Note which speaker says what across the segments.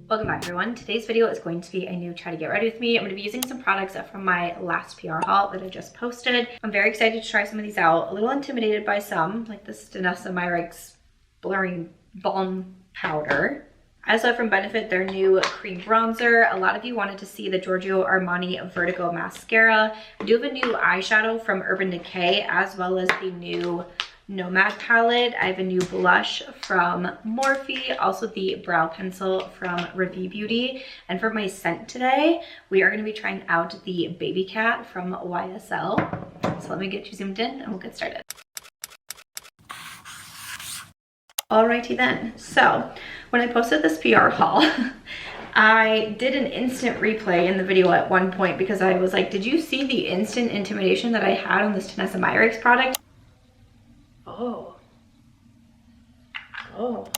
Speaker 1: Welcome back everyone. Today's video is going to be a new try to get ready with me. I'm going to be using some products from my last PR haul that I just posted. I'm very excited to try some of these out. A little intimidated by some, like this Danessa Myricks Blurring Balm Powder. I also have from Benefit their new cream bronzer. A lot of you wanted to see the Giorgio Armani Vertigo mascara. I do have a new eyeshadow from Urban Decay as well as the new Nomad palette. I have a new blush from Morphe, also the brow pencil from Review Beauty. And for my scent today, we are going to be trying out the Babycat from YSL. So let me get you zoomed in and we'll get started. Alrighty then, so when I posted this PR haul, I did an instant replay in the video at one point because I was like, did you see the instant intimidation that I had on this Danessa Myricks product? Oh.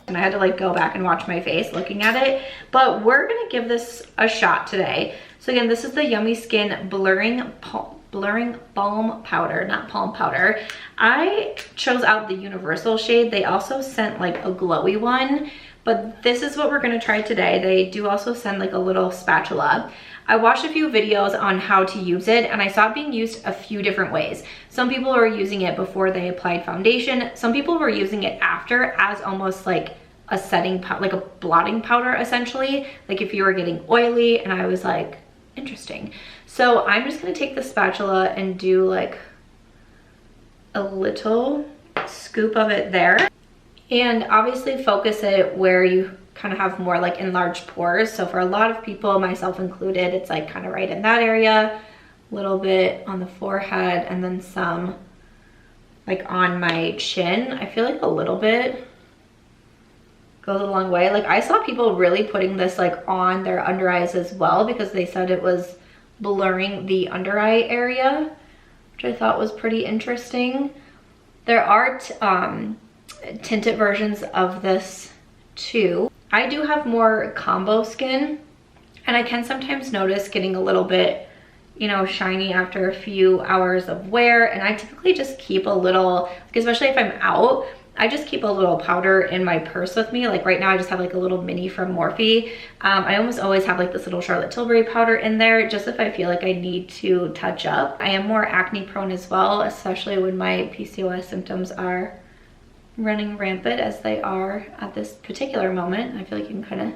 Speaker 1: And I had to like go back and watch my face looking at it, but we're gonna give this a shot today. So again, this is the Yummy Skin Blurring Balm Powder, not Palm Powder. I chose out the universal shade. They also sent like a glowy one, but this is what we're gonna try today. They do also send like a little spatula. I watched a few videos on how to use it and I saw it being used a few different ways. Some people were using it before they applied foundation. Some people were using it after as almost like a setting powder, like a blotting powder essentially, like if you were getting oily, and I was like, interesting. So I'm just gonna take the spatula and do like a little scoop of it there. And obviously focus it where you kind of have more like enlarged pores. So for a lot of people, myself included, it's like kind of right in that area, a little bit on the forehead, and then some like on my chin. I feel like a little bit goes a long way. Like I saw people really putting this like on their under eyes as well because they said it was blurring the under eye area, which I thought was pretty interesting. There are tinted versions of this too. I do have more combo skin and I can sometimes notice getting a little bit, you know, shiny after a few hours of wear, and I typically just keep a little, like especially if I'm out, I just keep a little powder in my purse with me. Like right now I just have like a little mini from Morphe. I almost always have like this little Charlotte Tilbury powder in there just if I feel like I need to touch up. I am more acne prone as well, especially when my PCOS symptoms are running rampant as they are at this particular moment. I feel like you can kind of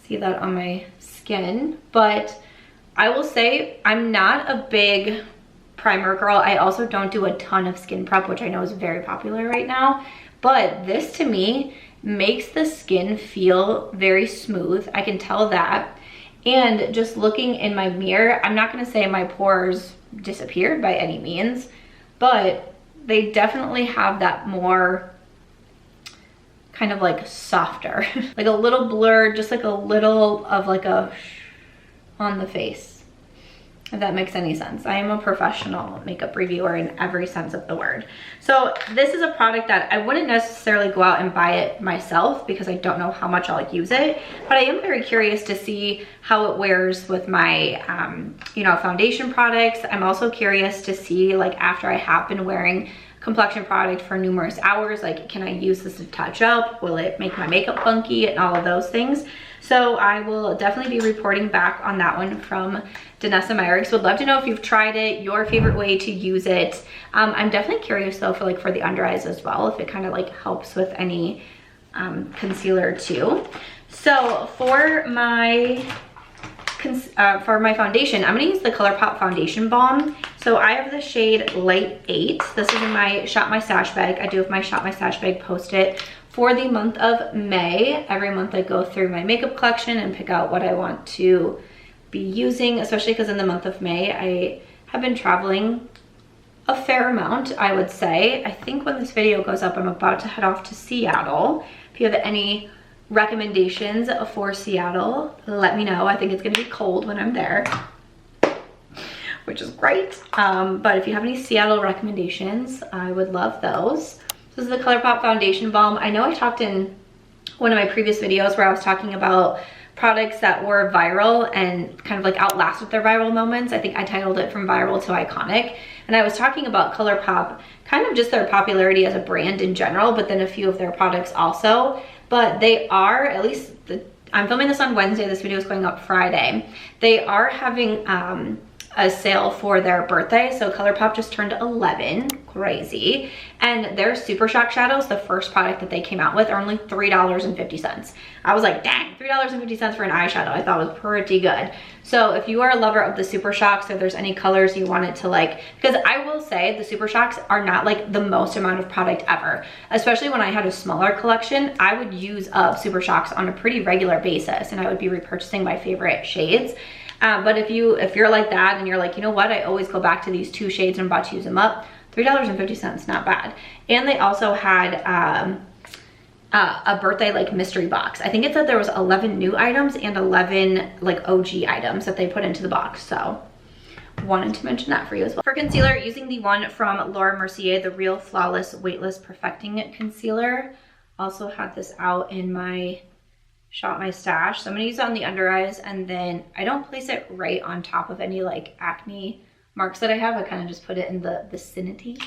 Speaker 1: see that on my skin, but I will say I'm not a big primer girl. I also don't do a ton of skin prep, which I know is very popular right now, but this to me makes the skin feel very smooth. I can tell that. And just looking in my mirror, I'm not going to say my pores disappeared by any means, but they definitely have that more kind of like softer, like a little blurred, just like a little of like a on the face, if that makes any sense. I am a professional makeup reviewer in every sense of the word. So this is a product that I wouldn't necessarily go out and buy it myself because I don't know how much I'll use it, but I am very curious to see how it wears with my you know, foundation products. I'm also curious to see, like, after I have been wearing complexion product for numerous hours, like, can I use this to touch up? Will it make my makeup funky and all of those things? So I will definitely be reporting back on that one from Danessa Myricks. Would love to know if you've tried it, your favorite way to use it. I'm definitely curious though for like for the under eyes as well, if it kind of like helps with any concealer too. So for my foundation, I'm gonna use the Colourpop foundation balm. So I have the shade Light 8. This is in my Shop My Stash bag. I do have my Shop My Stash bag posted for the month of May. Every month I go through my makeup collection and pick out what I want to be using, especially because in the month of May I have been traveling a fair amount, I would say. I think when this video goes up, I'm about to head off to Seattle. If you have any recommendations for Seattle, let me know. I think it's gonna be cold when I'm there, which is great. But if you have any Seattle recommendations, I would love those. This is the Colourpop foundation balm. I know I talked in one of my previous videos where I was talking about products that were viral and kind of like outlasted their viral moments. I think I titled it From Viral to Iconic. And I was talking about Colourpop, kind of just their popularity as a brand in general, but then a few of their products also. But they are, at least I'm filming this on Wednesday. This video is going up Friday. They are having a sale for their birthday. So Colourpop just turned 11, crazy. And their Super Shock shadows, the first product that they came out with, are only $3.50. I was like, dang, $3.50 for an eyeshadow. I thought was pretty good. So if you are a lover of the Super Shocks, if there's any colors you wanted to like, because I will say the Super Shocks are not like the most amount of product ever. Especially when I had a smaller collection, I would use up Super Shocks on a pretty regular basis, and I would be repurchasing my favorite shades. But if you're like that and you're like, you know what, I always go back to these 2 shades and I'm about to use them up, $3.50, not bad. And they also had a birthday like mystery box. I think it said there was 11 new items and 11 like OG items that they put into the box. So wanted to mention that for you as well. For concealer, using the one from Laura Mercier, the Real Flawless Weightless Perfecting Concealer. Also had this out in my Shop My Stash. So I'm gonna use it on the under eyes, and then I don't place it right on top of any like acne marks that I have. I kind of just put it in the vicinity,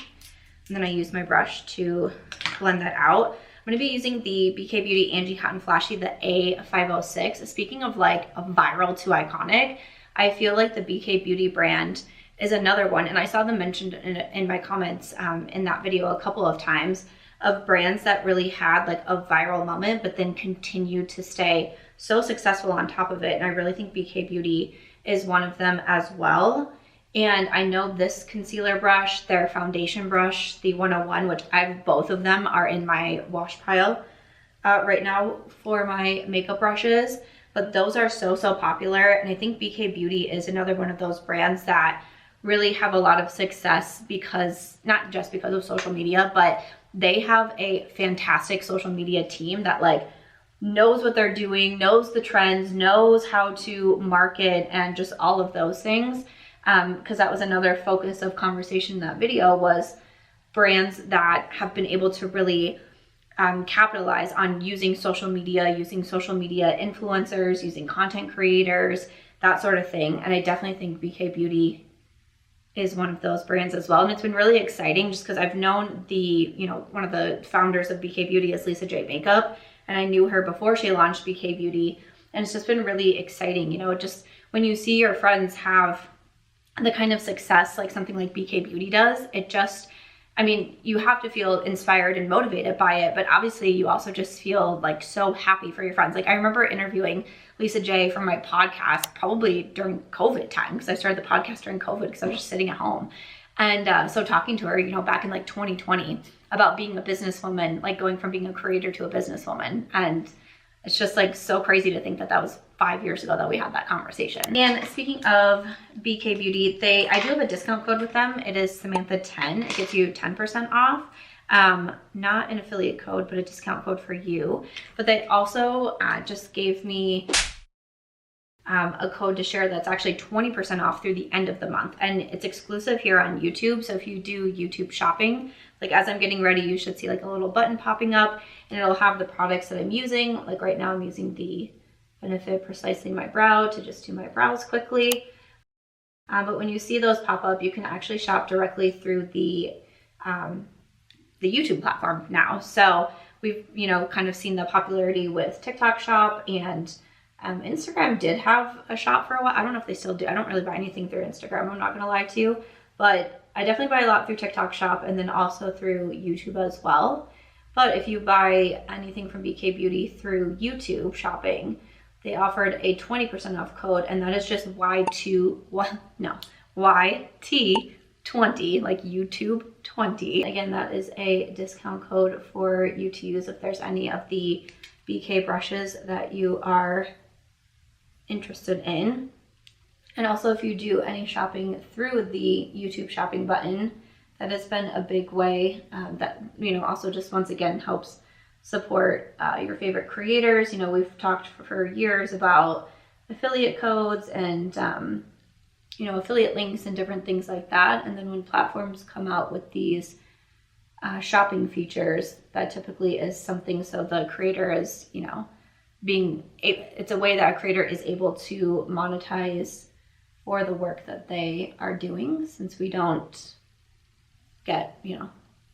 Speaker 1: and then I use my brush to blend that out. I'm gonna be using the BK Beauty Angie Hot and Flashy, the A506. Speaking of like a viral to iconic, I feel like the BK Beauty brand is another one, and I saw them mentioned in my comments in that video a couple of times, of brands that really had like a viral moment but then continued to stay so successful on top of it. And I really think BK Beauty is one of them as well. And I know this concealer brush, their foundation brush, the 101, which both of them are in my wash pile right now for my makeup brushes, but those are so popular. And I think BK Beauty is another one of those brands that really have a lot of success because, not just because of social media, but they have a fantastic social media team that like knows what they're doing, knows the trends, knows how to market, and just all of those things. Because that was another focus of conversation in that video, was brands that have been able to really capitalize on using social media influencers, using content creators, that sort of thing. And I definitely think BK Beauty is one of those brands as well. And it's been really exciting just because I've known one of the founders of BK Beauty is Lisa J Makeup, and I knew her before she launched BK Beauty. And it's just been really exciting, just when you see your friends have the kind of success like something like BK Beauty does, it just, I mean, you have to feel inspired and motivated by it, but obviously you also just feel like so happy for your friends. Like I remember interviewing Lisa J from my podcast probably during COVID time, because I started the podcast during COVID because I was just sitting at home. And so talking to her, back in like 2020 about being a businesswoman, like going from being a creator to a businesswoman. And it's just like so crazy to think that that was 5 years ago that we had that conversation. And speaking of BK Beauty, I do have a discount code with them. It is Samantha 10. It gets you 10% off. Not an affiliate code, but a discount code for you. But they also just gave me a code to share that's actually 20% off through the end of the month. And it's exclusive here on YouTube. So if you do YouTube shopping, like as I'm getting ready, you should see like a little button popping up, and it'll have the products that I'm using. Like right now I'm using the Benefit Precisely My Brow to just do my brows quickly. But when you see those pop up, you can actually shop directly through the YouTube platform now. So we've, kind of seen the popularity with TikTok Shop, and Instagram did have a shop for a while. I don't know if they still do. I don't really buy anything through Instagram, I'm not gonna lie to you, but I definitely buy a lot through TikTok Shop and then also through YouTube as well. But if you buy anything from BK Beauty through YouTube shopping, they offered a 20% off code, and that is just YT20, like YouTube 20. Again, that is a discount code for you to use if there's any of the BK brushes that you are interested in. And also if you do any shopping through the YouTube shopping button, that has been a big way that, also just once again helps support your favorite creators. We've talked for years about affiliate codes and, affiliate links and different things like that. And then when platforms come out with these shopping features, that typically is something so the creator is, it's a way that a creator is able to monetize for the work that they are doing, since we don't get,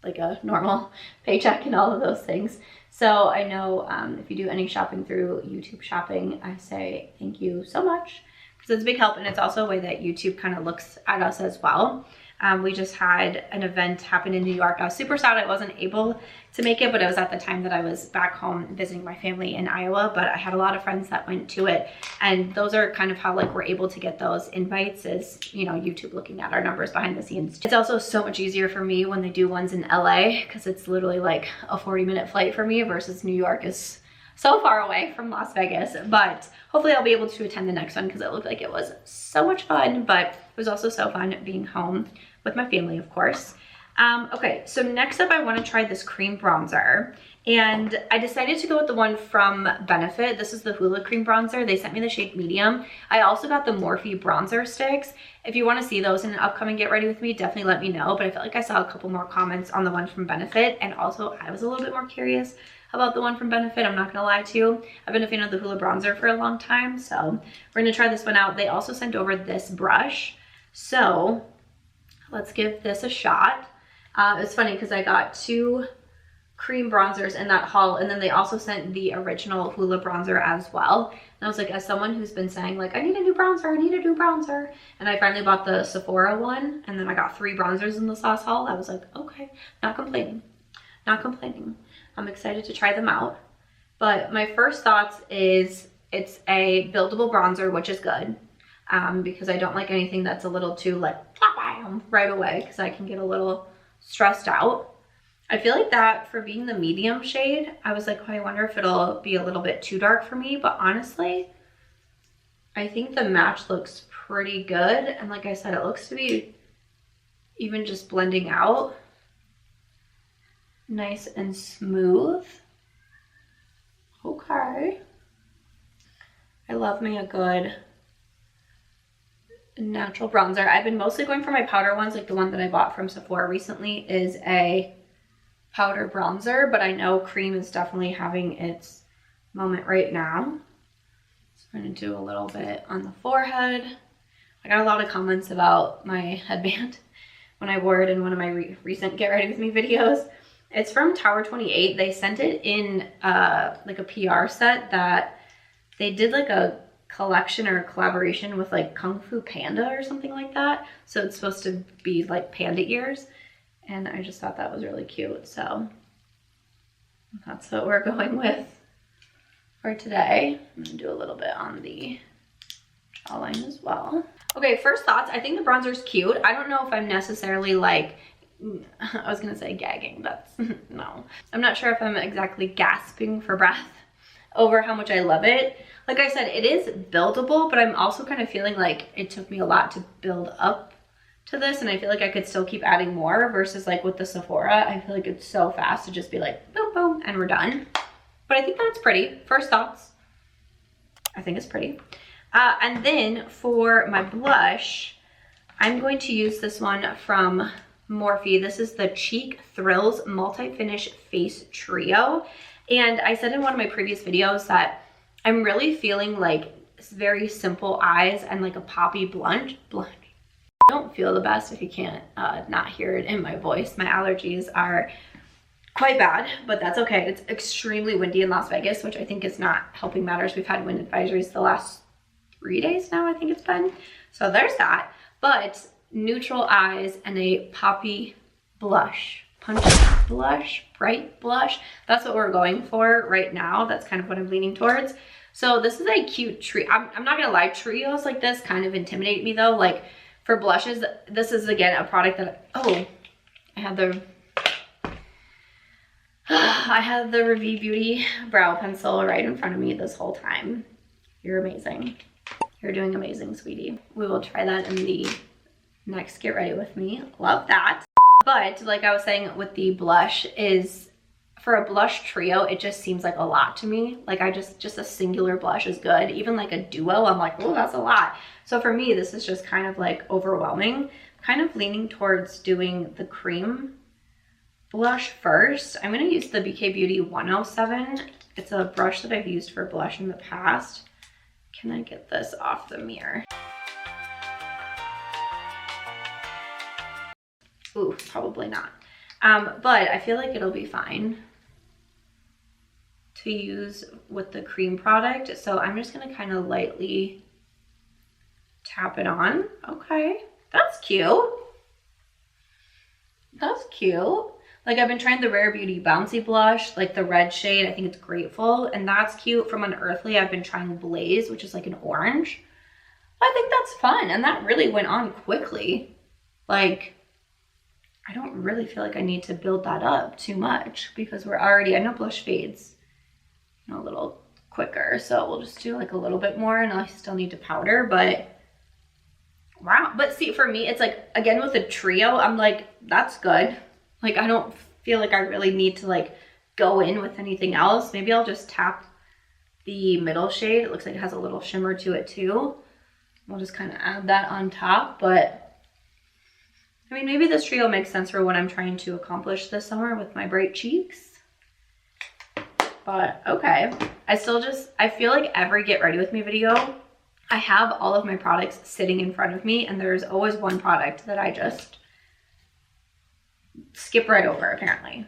Speaker 1: like a normal paycheck and all of those things. So I know if you do any shopping through YouTube shopping, I say thank you so much because it's a big help, and it's also a way that YouTube kind of looks at us as well. We just had an event happen in New York. I was super sad I wasn't able to make it, but it was at the time that I was back home visiting my family in Iowa, but I had a lot of friends that went to it, and those are kind of how like we're able to get those invites is, you know, YouTube looking at our numbers behind the scenes. It's also so much easier for me when they do ones in LA because it's literally like a 40-minute flight for me versus New York is so far away from Las Vegas. But hopefully I'll be able to attend the next one because it looked like it was so much fun, but it was also so fun being home with my family, of course. Okay, so next up I want to try this cream bronzer, and I decided to go with the one from Benefit. This is the Hoola cream bronzer. They sent me the shade medium. I also got the Morphe bronzer sticks. If you want to see those in an upcoming Get Ready With Me, definitely let me know, but I felt like I saw a couple more comments on the one from Benefit, and also I was a little bit more curious about the one from Benefit, I'm not gonna lie to you. I've been a fan of the Hoola bronzer for a long time, so we're gonna try this one out. They also sent over this brush, so let's give this a shot. It's funny because I got 2 cream bronzers in that haul, and then they also sent the original Hoola bronzer as well. And I was like, as someone who's been saying like, I need a new bronzer, I need a new bronzer, and I finally bought the Sephora one, and then I got 3 bronzers in this last haul. I was like, okay, not complaining, not complaining. I'm excited to try them out. But my first thoughts is it's a buildable bronzer, which is good. Because I don't like anything that's a little too like right away because I can get a little stressed out. I feel like that for being the medium shade, I was like, oh, I wonder if it'll be a little bit too dark for me, but honestly, I think the match looks pretty good. And like I said, it looks to be even just blending out nice and smooth. Okay. I love me a good natural bronzer. I've been mostly going for my powder ones, like the one that I bought from Sephora recently is a powder bronzer, but I know cream is definitely having its moment right now. So I'm going to do a little bit on the forehead. I got a lot of comments about my headband when I wore it in one of my recent Get Ready With Me videos. It's from Tower 28. They sent it in like a PR set that they did like a collection or a collaboration with like Kung Fu Panda or something like that. So it's supposed to be like panda ears. And I just thought that was really cute. So that's what we're going with for today. I'm gonna do a little bit on the jawline as well. Okay, first thoughts. I think the bronzer's cute. I don't know if I'm necessarily like, I was gonna say gagging, that's no. I'm not sure if I'm exactly gasping for breath over how much I love it. Like I said, it is buildable, but I'm also kind of feeling like it took me a lot to build up to this, and I feel like I could still keep adding more versus like with the Sephora, I feel like it's so fast to just be like, boom, boom, and we're done. But I think that's pretty. First thoughts, I think it's pretty. And then for my blush, I'm going to use this one from Morphe. This is the Cheek Thrills Multi-Finish Face Trio. And I said in one of my previous videos that I'm really feeling like very simple eyes and like a poppy blush. I don't feel the best if you can't not hear it in my voice. My allergies are quite bad, but that's okay. It's extremely windy in Las Vegas, which I think is not helping matters. We've had wind advisories the last 3 days now, I think it's been. So there's that. But neutral eyes and a poppy blush. Punch blush, bright blush. That's what we're going for right now. That's kind of what I'm leaning towards. So this is a cute trio. I'm not gonna lie, trios like this kind of intimidate me though. Like for blushes, this is again a product that, oh, I had the Revie Beauty brow pencil right in front of me this whole time. You're amazing. You're doing amazing, sweetie. We will try that in the next Get Ready With Me. Love that. But like I was saying with the blush is, for a blush trio, it just seems like a lot to me. Like just a singular blush is good. Even like a duo, I'm like, oh, that's a lot. So for me, this is just kind of like overwhelming. Kind of leaning towards doing the cream blush first. I'm gonna use the BK Beauty 107. It's a brush that I've used for blush in the past. Can I get this off the mirror? Ooh, probably not. But I feel like it'll be fine. to use with the cream product. So I'm just gonna kind of lightly tap it on. Okay, that's cute. That's cute. Like I've been trying the Rare Beauty Bouncy Blush, like the red shade. I think it's Grateful, and that's cute. From Unearthly, I've been trying Blaze, which is like an orange. I think that's fun, and that really went on quickly. Like, I don't really feel like I need to build that up too much because we're already, I know blush fades, you know, a little quicker. So we'll just do like a little bit more, and I still need to powder, but wow. But see, for me, it's like, again, with the trio, I'm like, that's good. Like, I don't feel like I really need to like go in with anything else. Maybe I'll just tap the middle shade. It looks like it has a little shimmer to it too. We'll just kind of add that on top. But I mean, maybe this trio makes sense for what I'm trying to accomplish this summer with my bright cheeks. But okay, I feel like every get ready with me video, I have all of my products sitting in front of me, and there's always one product that I just skip right over, apparently.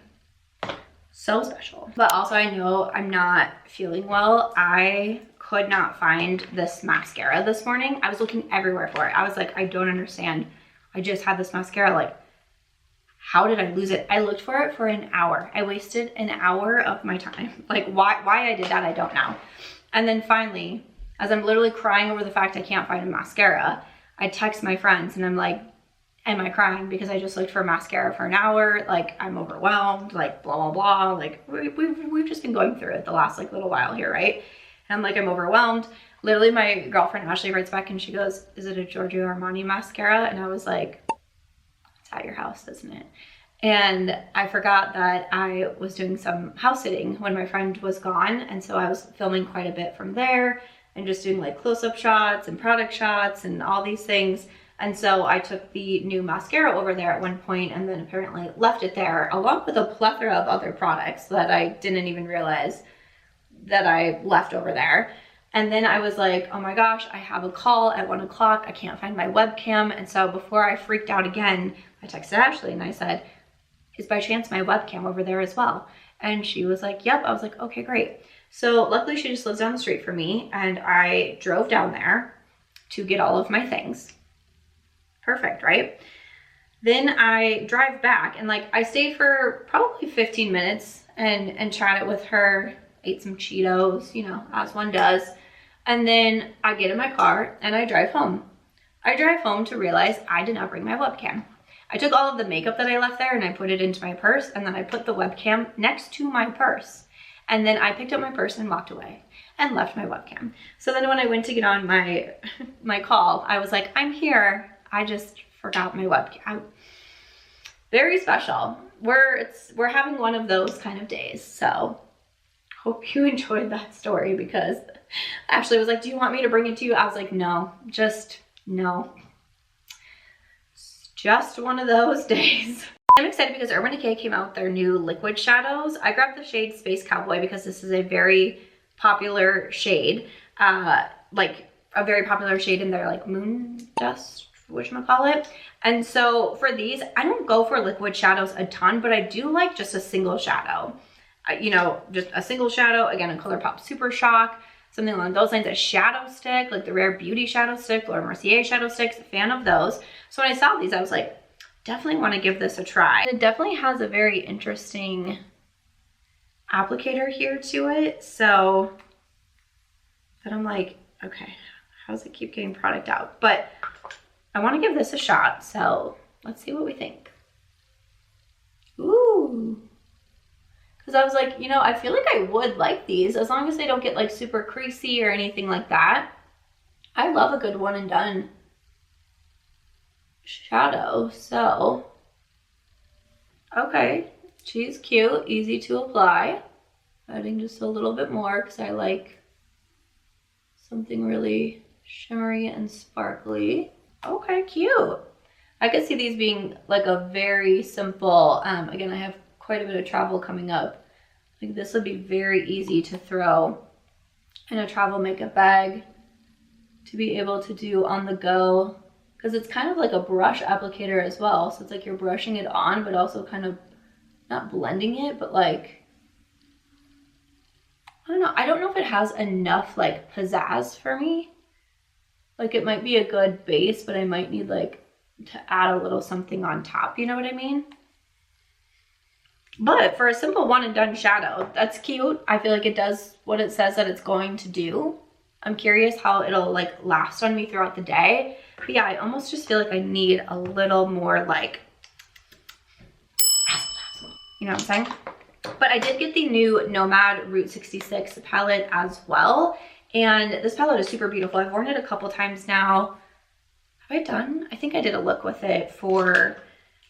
Speaker 1: So special. But also, I know I'm not feeling well. I could not find this mascara this morning. I was looking everywhere for it. I was like, I don't understand. I just had this mascara. Like, how did I lose it? I looked for it for an hour. I wasted an hour of my time. Like, why I did that, I don't know. And then finally, as I'm literally crying over the fact I can't find a mascara, I text my friends and I'm like, am I crying because I just looked for mascara for an hour? Like, I'm overwhelmed, like blah, blah, blah. Like we've just been going through it the last like little while here, right? And I'm like, I'm overwhelmed. Literally my girlfriend Ashley writes back and she goes, is it a Giorgio Armani mascara? And I was like, it's at your house, isn't it? And I forgot that I was doing some house sitting when my friend was gone. And so I was filming quite a bit from there and just doing like close-up shots and product shots and all these things. And so I took the new mascara over there at one point and then apparently left it there along with a plethora of other products that I didn't even realize that I left over there. And then I was like, oh my gosh, I have a call at 1 o'clock. I can't find my webcam. And so before I freaked out again, I texted Ashley and I said, is by chance my webcam over there as well? And she was like, yep. I was like, okay, great. So luckily she just lives down the street from me and I drove down there to get all of my things. Perfect, right? Then I drive back and like I stayed for probably 15 minutes and chatted with her, ate some Cheetos, you know, as one does. And then I get in my car and I drive home. I drive home to realize I did not bring my webcam. I took all of the makeup that I left there and I put it into my purse, and then I put the webcam next to my purse. And then I picked up my purse and walked away and left my webcam. So then when I went to get on my call, I was like, I'm here. I just forgot my webcam. Very special. We're having one of those kind of days. So hope you enjoyed that story because Ashley was like, do you want me to bring it to you? I was like, no, just no. It's just one of those days. I'm excited because Urban Decay came out with their new liquid shadows. I grabbed the shade Space Cowboy because this is a very popular shade. Like a very popular shade in their like moon dust, whatchamacallit. And so for these, I don't go for liquid shadows a ton, but I do like just a single shadow. You know, just a single shadow. Again, a Colourpop Super Shock, something along those lines. A shadow stick, like the Rare Beauty shadow stick or Mercier shadow sticks, a fan of those. So when I saw these, I was like, definitely want to give this a try. It definitely has a very interesting applicator here to it. So, but I'm like, okay, how does it keep getting product out? But I want to give this a shot. So let's see what we think. Ooh. Because I was like, you know, I feel like I would like these as long as they don't get like super creasy or anything like that. I love a good one and done shadow. So, okay, she's cute, easy to apply. Adding just a little bit more because I like something really shimmery and sparkly. Okay, cute. I could see these being like a very simple, again, I have quite a bit of travel coming up. Like this would be very easy to throw in a travel makeup bag to be able to do on the go, because it's kind of like a brush applicator as well. So it's like you're brushing it on, but also kind of not blending it, but like I don't know if it has enough like pizzazz for me. Like it might be a good base, but I might need like to add a little something on top, you know what I mean? But for a simple one and done shadow, that's cute. I feel like it does what it says that it's going to do. I'm curious how it'll like last on me throughout the day. But yeah, I almost just feel like I need a little more like, you know what I'm saying? But I did get the new Nomad Route 66 palette as well. And this palette is super beautiful. I've worn it a couple times now. Have I done? I think I did a look with it for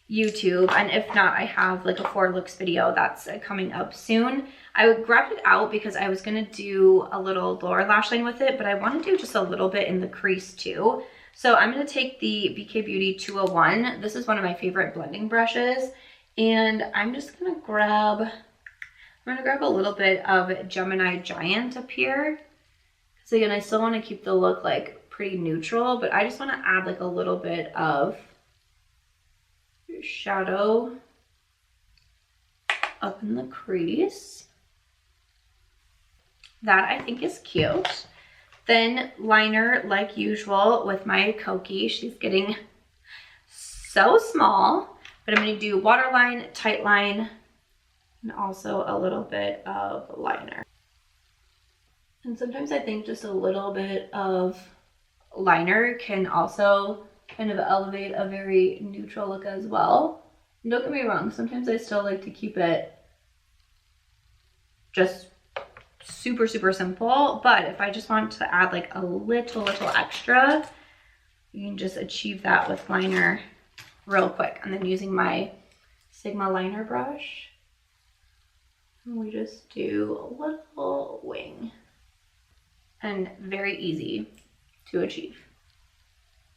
Speaker 1: YouTube. And if not, I have like a 4 looks video that's coming up soon. I grabbed it out because I was going to do a little lower lash line with it, but I want to do just a little bit in the crease too. So I'm going to take the BK Beauty 201. This is one of my favorite blending brushes. And I'm just going to grab a little bit of Gemini Giant up here. Because again, I still want to keep the look like pretty neutral, but I just want to add like a little bit of shadow up in the crease. That I think is cute. Then liner like usual with my Kokie. She's getting so small, but I'm going to do waterline, tight line, and also a little bit of liner. And sometimes I think just a little bit of liner can also kind of elevate a very neutral look as well. And don't get me wrong, sometimes I still like to keep it just super, super simple. But if I just want to add like a little extra, you can just achieve that with liner real quick. And then using my Sigma liner brush, and we just do a little wing. And very easy to achieve.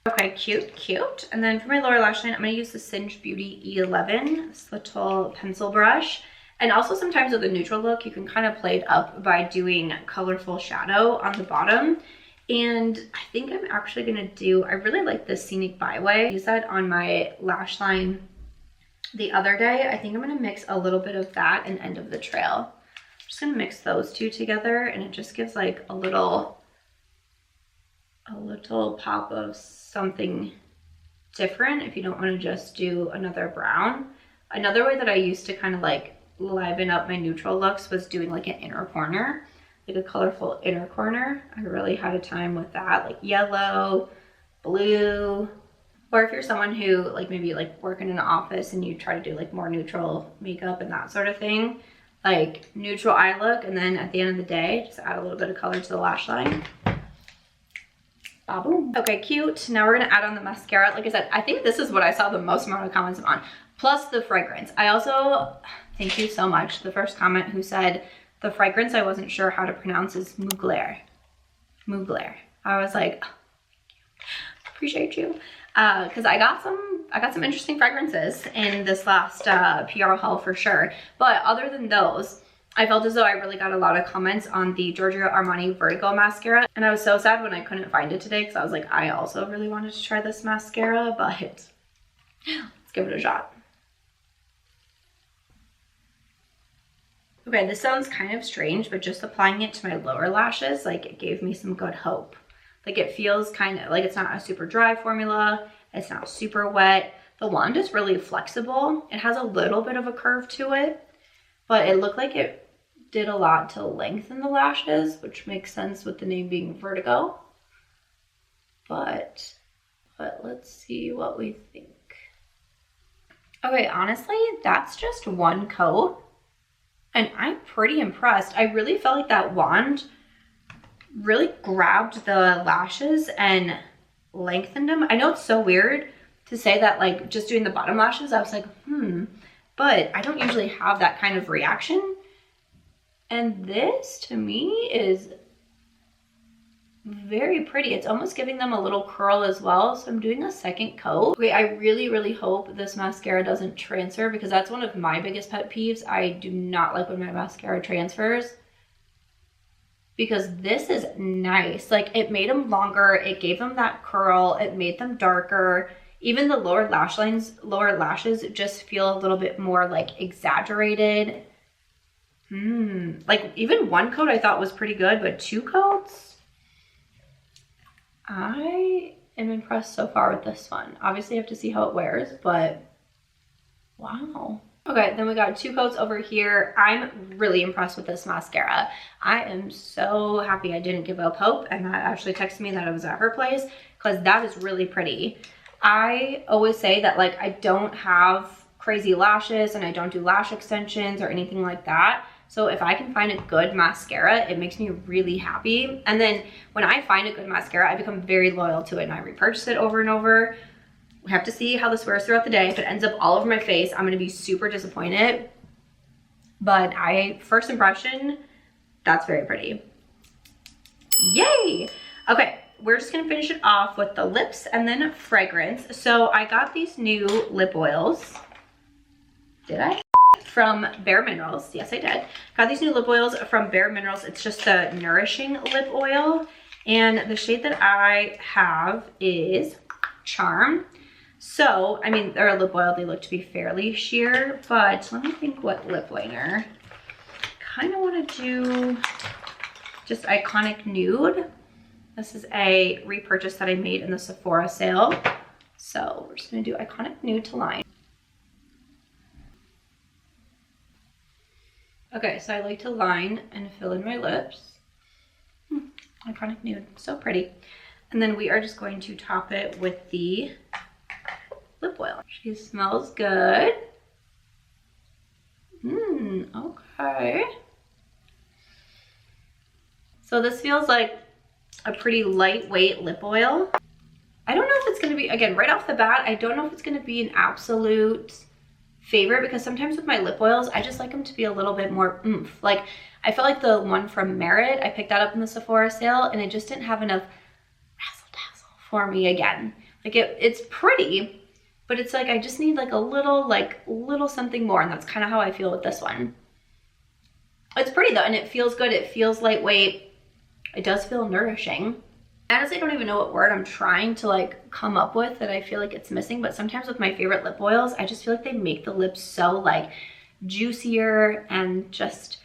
Speaker 1: Okay, cute. And then for my lower lash line, I'm going to use the Singe Beauty E11, this little pencil brush. And also sometimes with a neutral look, you can kind of play it up by doing colorful shadow on the bottom. And I think I'm actually going to do, I really like this Scenic Byway. I used that on my lash line the other day. I think I'm going to mix a little bit of that and End of the Trail. I'm just going to mix those two together, and it just gives like a little pop of something different if you don't want to just do another brown. Another way that I used to kind of like liven up my neutral looks was doing like an inner corner, like a colorful inner corner. I really had a time with that, like yellow, blue, or if you're someone who like maybe like work in an office and you try to do like more neutral makeup and that sort of thing, like neutral eye look, and then at the end of the day just add a little bit of color to the lash line. Boom. Okay, cute. Now we're gonna add on the mascara. Like I said, I think this is what I saw the most amount of comments on, plus the fragrance. I also, thank you so much, the first comment who said the fragrance I wasn't sure how to pronounce is Mugler. I was like, oh, appreciate you. Because I got some interesting fragrances in this last PR haul for sure. But other than those, I felt as though I really got a lot of comments on the Giorgio Armani Vertigo mascara. And I was so sad when I couldn't find it today because I was like, I also really wanted to try this mascara, but let's give it a shot. Okay, this sounds kind of strange, but just applying it to my lower lashes, like it gave me some good hope. Like it feels kind of like it's not a super dry formula. It's not super wet. The wand is really flexible. It has a little bit of a curve to it, but it looked like it did a lot to lengthen the lashes, which makes sense with the name being Vertigo. But let's see what we think. Okay, honestly, that's just one coat, and I'm pretty impressed. I really felt like that wand really grabbed the lashes and lengthened them. I know it's so weird to say that, like just doing the bottom lashes, I was like, but I don't usually have that kind of reaction. And this to me is very pretty. It's almost giving them a little curl as well. So I'm doing a second coat. Okay, I really hope this mascara doesn't transfer, because that's one of my biggest pet peeves. I do not like when my mascara transfers, because this is nice. Like it made them longer. It gave them that curl. It made them darker. Even the lower lash lines, lower lashes just feel a little bit more like exaggerated. Like even one coat I thought was pretty good, but 2 coats? I am impressed so far with this one. Obviously I have to see how it wears, but wow. Okay, then we got 2 coats over here. I'm really impressed with this mascara. I am so happy I didn't give up hope and that actually texted me that I was at her place, because that is really pretty. I always say that like I don't have crazy lashes and I don't do lash extensions or anything like that. So if I can find a good mascara, it makes me really happy. And then when I find a good mascara, I become very loyal to it and I repurchase it over and over. We have to see how this wears throughout the day. If it ends up all over my face, I'm gonna be super disappointed. But first impression, that's very pretty. Yay! Okay, we're just gonna finish it off with the lips and then fragrance. So I got these new lip oils. Did I? From Bare Minerals. Yes, I did. Got these new lip oils from Bare Minerals. It's just the Nourishing Lip Oil. And the shade that I have is Charm. So, I mean, they're a lip oil. They look to be fairly sheer, but let me think what lip liner. Kind of want to do just Iconic Nude. This is a repurchase that I made in the Sephora sale. So we're just going to do Iconic Nude to line. Okay, so I like to line and fill in my lips. Iconic Nude, so pretty. And then we are just going to top it with the lip oil. She smells good. Okay. So this feels like a pretty lightweight lip oil. I don't know if it's gonna be, again, right off the bat, I don't know if it's gonna be an absolute favorite, because sometimes with my lip oils, I just like them to be a little bit more oomph. Like, I felt like the one from Merit, I picked that up in the Sephora sale, and it just didn't have enough razzle-dazzle for me again. Like, it's pretty, but it's like, I just need like a little something more, and that's kind of how I feel with this one. It's pretty though, and it feels good. It feels lightweight. It does feel nourishing. I honestly don't even know what word I'm trying to like come up with that I feel like it's missing, but sometimes with my favorite lip oils, I just feel like they make the lips so like juicier and just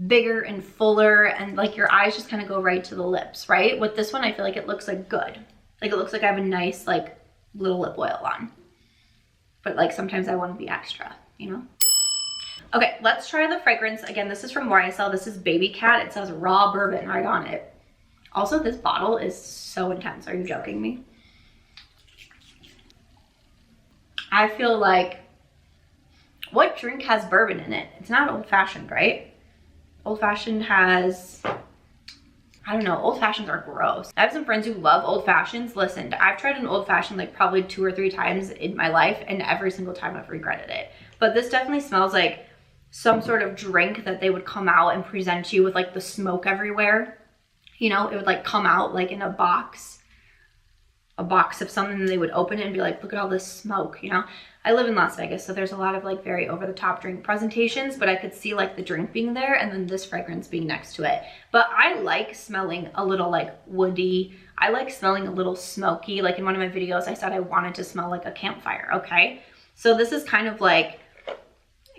Speaker 1: bigger and fuller, and like your eyes just kind of go right to the lips, right? With this one, I feel like it looks like good. Like it looks like I have a nice like little lip oil on. But like sometimes I want to be extra, you know? Okay, let's try the fragrance. Again, this is from YSL. This is Babycat. It says raw bourbon right on it. Also, this bottle is so intense. Are you joking me? I feel like, what drink has bourbon in it? It's not old fashioned, right? Old fashioned has, I don't know, old fashions are gross. I have some friends who love old fashions. Listen, I've tried an old fashioned like probably 2 or 3 times in my life, and every single time I've regretted it. But this definitely smells like some sort of drink that they would come out and present you with like the smoke everywhere. You know, it would like come out like in a box of something, and they would open it and be like, look at all this smoke, you know? I live in Las Vegas, so there's a lot of like very over the top drink presentations, but I could see like the drink being there and then this fragrance being next to it. But I like smelling a little like woody. I like smelling a little smoky. Like in one of my videos, I said I wanted to smell like a campfire, okay? So this is kind of like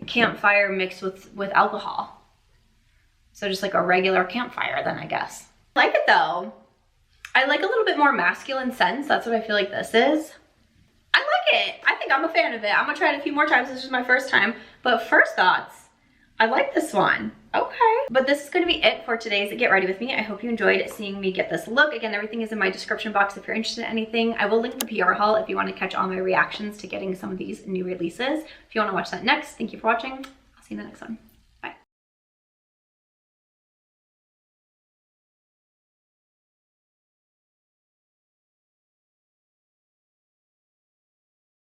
Speaker 1: campfire mixed with alcohol. So just like a regular campfire then, I guess. I like it though. I like a little bit more masculine scents. That's what I feel like this is. I like it. I think I'm a fan of it. I'm gonna try it a few more times. This is my first time. But first thoughts, I like this one. Okay. But this is gonna be it for today's Get Ready With Me. I hope you enjoyed seeing me get this look. Again, everything is in my description box if you're interested in anything. I will link the PR haul if you want to catch all my reactions to getting some of these new releases. If you want to watch that next, thank you for watching. I'll see you in the next one.